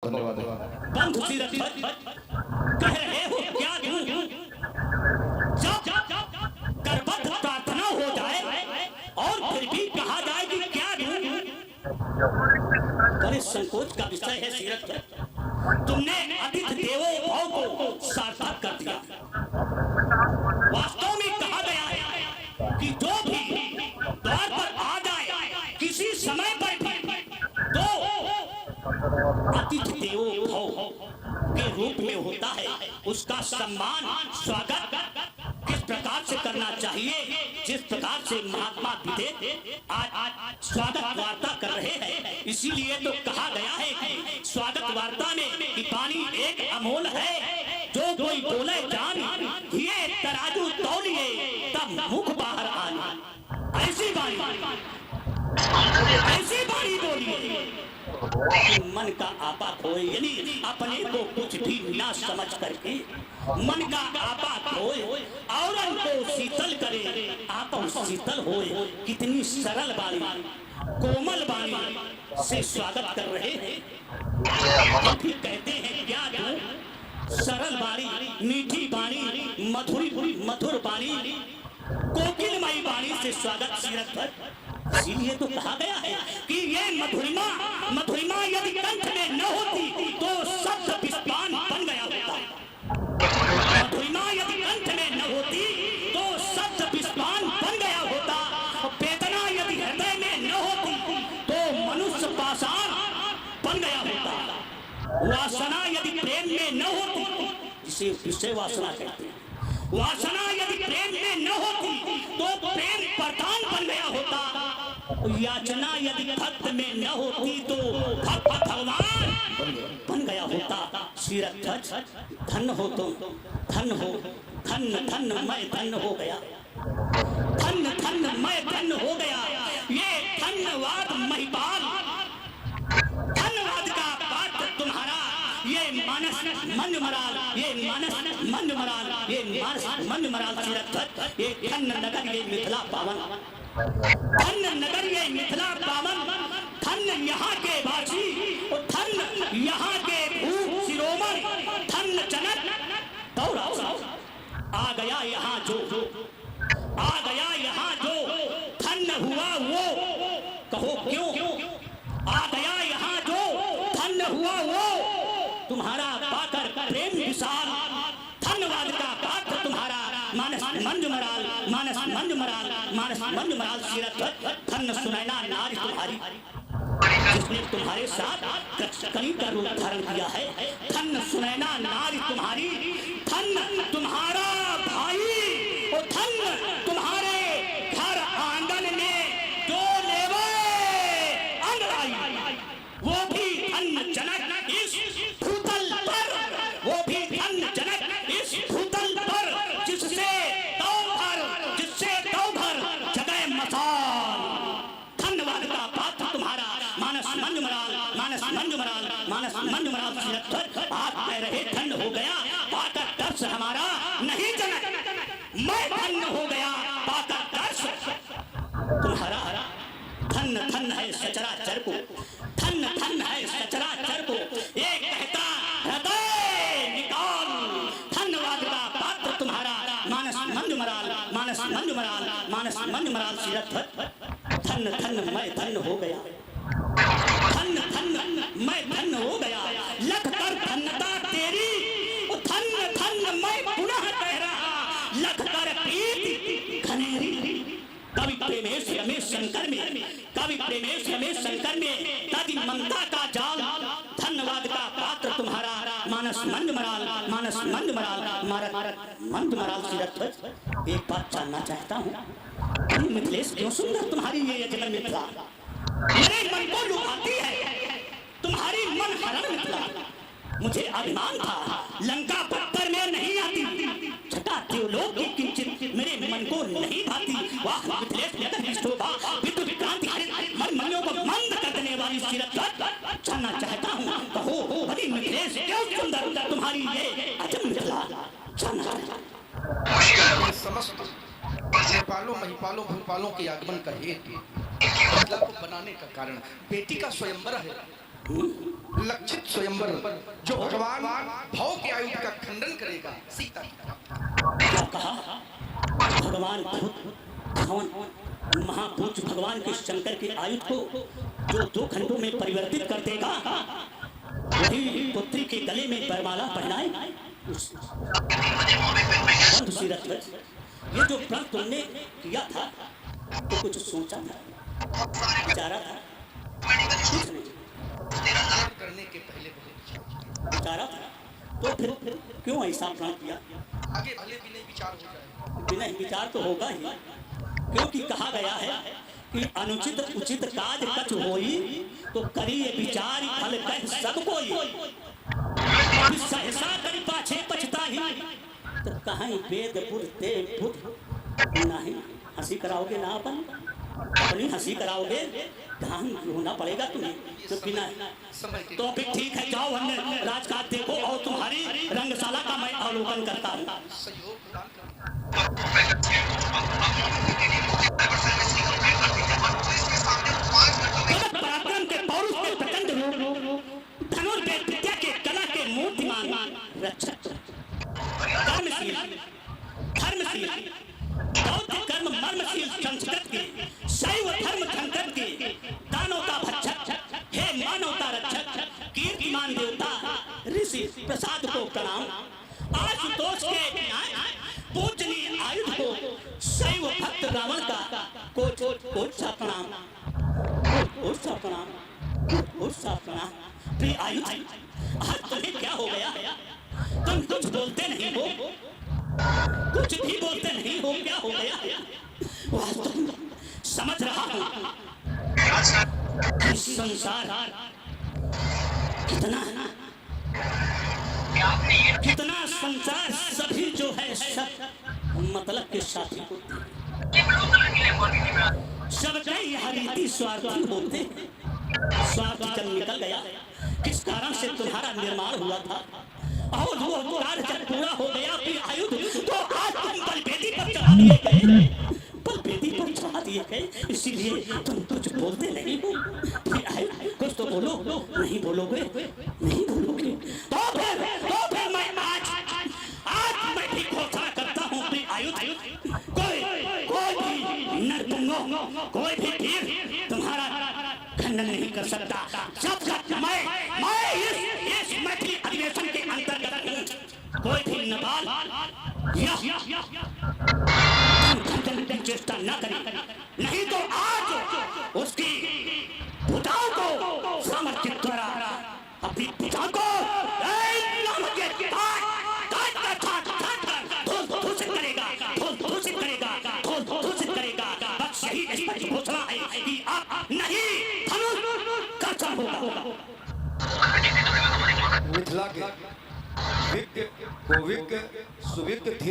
धन्यवाद। बंधु सीरत कह रहे हो क्या दूं? जब करबद्ध प्रार्थना हो जाए और फिर भी कहा जाए कि क्या दूं? बड़े संकोच का विषय है सीरत। तुमने अतिथि देवो भव को सार्थक कर दिया। वास्तव में कहा गया है कि जो भी द्वार पर आ जाए किसी समय पर भी तो अतिथि देवो भव के रूप में होता है। उसका सम्मान स्वागत किस प्रकार से करना चाहिए, जिस प्रकार से महात्मा विदेह आज स्वागत वार्ता कर रहे हैं, इसीलिए तो कहा गया है कि स्वागत वार्ता में कि पानी एक अमोल है। जो कोई बोले जान ये तराजू तौलिए तब मुख बाहर आना। ऐसी बाणी बोलिए मन का आपा खोए, यानी अपने को कुछ भी ना समझ करके मन का आपा खोए और उनको शीतल करे, आप शीतल होए। कितनी सरल बाणी, कोमल बाणी से स्वागत कर रहे हैं। फिर कहते हैं क्या दूं? सरल बाणी, मीठी बाणी, मधुर बाणी, कोकिलमयी बाणी से स्वागत सीरत पर। इसीलिए तो कहा गया है कि ये मधुरिमा यदि कंठ में न होती तो शब्द विस्तान बन गया होता। मधुरिमा यदि कंठ में न होती तो शब्द विस्तान बन गया होता। वेदना यदि हृदय में न होती तो मनुष्य पाषाण बन गया होता। वासना यदि प्रेम में न होती, जिसे विषय वासना कहते हैं, वासना यदि प्रेम में न होती तो प्रेम प्रधान बन गया होता। याचना यदि भक्त में न होती तो भक्त भगवान बन गया होता। सीरत धन हो तुम, धन हो, धन मैं धन हो गया, धन मैं धन हो गया। ये धन्यवाद महिपाल, धन्यवाद का पात्र तुम्हारा। ये मानस मन मराल, ये मानस मन मराल, ये मानस मन मराल सीरत। ये धन नगर ये मिथिला पावन, धन नगर ये मिथिला पावन, धन यहाँ के वासी, धन यहाँ के भूप शिरोमणि, धन जनक दौड़ा आ गया यहाँ जो, आ गया यहाँ जो, धन हुआ वो, कहो क्यों? आ गया यहाँ जो, धन हुआ वो, तुम्हारा पाकर प्रेम विशाल, धन्यवाद का पात्र तुम्हारा। मानस मंज मराल, मानस मंज मराल, मानस मंज मराल सीरत। धन सुनैना नारी तुम्हारी, जिसने तुम्हारे साथ कहीं का रूप धारण किया है। धन सुनैना नारी तुम्हारी, धन तुम्हारा भाई, और धन तुम्हारे घर आंगन में जो लेवे अंगड़ाई, वो भी धन जनक इस भूतल पर, वो भी धन जनक इस भूतल पर, जिससे दो घर जगह मसाल। धन्यवाद का पात्र तुम्हारा। मानस मंज मराल, मानस मंज मराल, मानस मंज मराल सीरत। आप कह रहे धन हो गया पाकर दर्श हमारा नहीं जनक, मैं धन हो गया पाकर दर्श तुम्हारा। धन है सचराचर को, धन है सचराचर को एक कहता हृदय निकाल। धन्यवाद का पात्र तुम्हारा। मानस मंज मराल, मानस मंज मराल, मानस मंज मराल सीरत। धन मैं धन हो गया, धन मैं धन हो गया। लख कर धन्यता तेरी, धन मैं पुनः कह रहा, लख कर प्रीति खनेरी। कवि प्रेमेश रमेश शंकर में, कवि प्रेमेश रमेश शंकर में ताकि ममता का जाल। धन्यवाद का पात्र तुम्हारा। मानस मंज मराल, मानस मंज मराल, मंज मराल सीरत। एक बात जानना चाहता हूँ, मिथिलेश क्यों सुंदर तुम्हारी ये जगह मिथिला, मेरे मन को लुभाती है तुम्हारी मन हरण मिथिला। मुझे अभिमान था लंका पत्थर में नहीं आती, छटा त्रिलोक की किंचित मेरे मन को नहीं भाती। वाह मिथिलेश नगर की शोभा, विद्युत क्रांति मनों को मंद कर देने वाली सीरत। जानना चाहता हूँ, कहो बड़ी मिथिलेश क्यों सुंदर तुम्हारी ये अजब मिथिला, जानना समस्त नेपालों महिपालों भूपालों के आगमन का हेतु मिथिला को बनाने का कारण बेटी का स्वयंवर है। लक्षित स्वयंवर जो भगवान भाव के आयुध का खंडन करेगा। सीता क्या कहा? भगवान भगवान महापूज्य भगवान के शंकर के आयुध को जो 2 घंटों में परिवर्तित कर देगा, वही पुत्री के गले में वरमाला पहनाए। बंधु सीरथ, ये जो प्रण तुमने किया था तो कुछ सोचा था, विचारा था? कुछ नहीं करने के पहले विचारा था, तो फिर क्यों ऐसा प्रण किया? आगे भले भी नहीं विचार हो जाए। बिना विचार तो होगा ही, क्योंकि कहा गया है कि अनुचित उचित काज कछ होई तो करिए विचार फल कह सब कोई। सहसा करी पाछे पछताही, तो कहीं वेद बुद्धते बुद्ध नहीं। हंसी कराओगे ना अपनी हंसी कराओगे, ध्यान होना पड़ेगा तुम्हें। तो बिना तो फिर ठीक है, जाओ हमने राजकाज देखो और तुम्हारी रंगशाला का मैं अवलोकन करता हूँ। पराक्रम के पौरुष के प्रचंड रूप, धनुर्वेद विद्या के कला के मूर्तिमान रक्षक, धर्मशील बौद्ध कर्म मर्मशील संस्कृत के शैव धर्म संकट के दानों का भक्षक, हे मानवता रक्षक, कीर्तिमान देवता ऋषि प्रसाद को प्रणाम। आशुतोष के पूजनीय आयुध को शैव भक्त रावण का कोट सा प्रणाम। प्रिय आयुध, आज तुम्हें क्या हो गया? तुम कुछ बोलते नहीं हो, कुछ भी बोलते नहीं हो, क्या हो गया? वास्तव में समझ रहा हूँ इस संसार कितना संसार सभी जो है सब मतलब के साथी होते हैं। सब यहाँ रीति स्वार्थी होते हैं। स्वार्थ जब निकल गया, किस कारण से तुम्हारा निर्माण हुआ था और वो कार्य जब पूरा हो गया फिर आयुध, तो आज तुम बलवेदी पर चढ़ा दिए गए, बलवेदी पर चढ़ा दिए गए, इसीलिए तुम कुछ बोलते नहीं हो। फिर आयुध कुछ तो बोलो, नहीं बोलोगे, नहीं बोलोगे तो फिर मैं आज मैं भी घोषणा करता हूँ कि आयुध कोई भी नरपुंगो, कोई भी वीर तुम्हारा खंडन नहीं कर सकता। जब तक मैं इस मैथिली अधिवेशन के अंतर्गत हूँ, कोई भी नवाल खंडन की चेष्टा न करे, नहीं तो आज उसकी भुजाओं को सामर्थ्य द्वारा अपनी भुजाओं को घोषणा है कि आप नहीं धनुष कर्तन होगा। मिथिला के विज्ञ को विज्ञ सुविज्ञ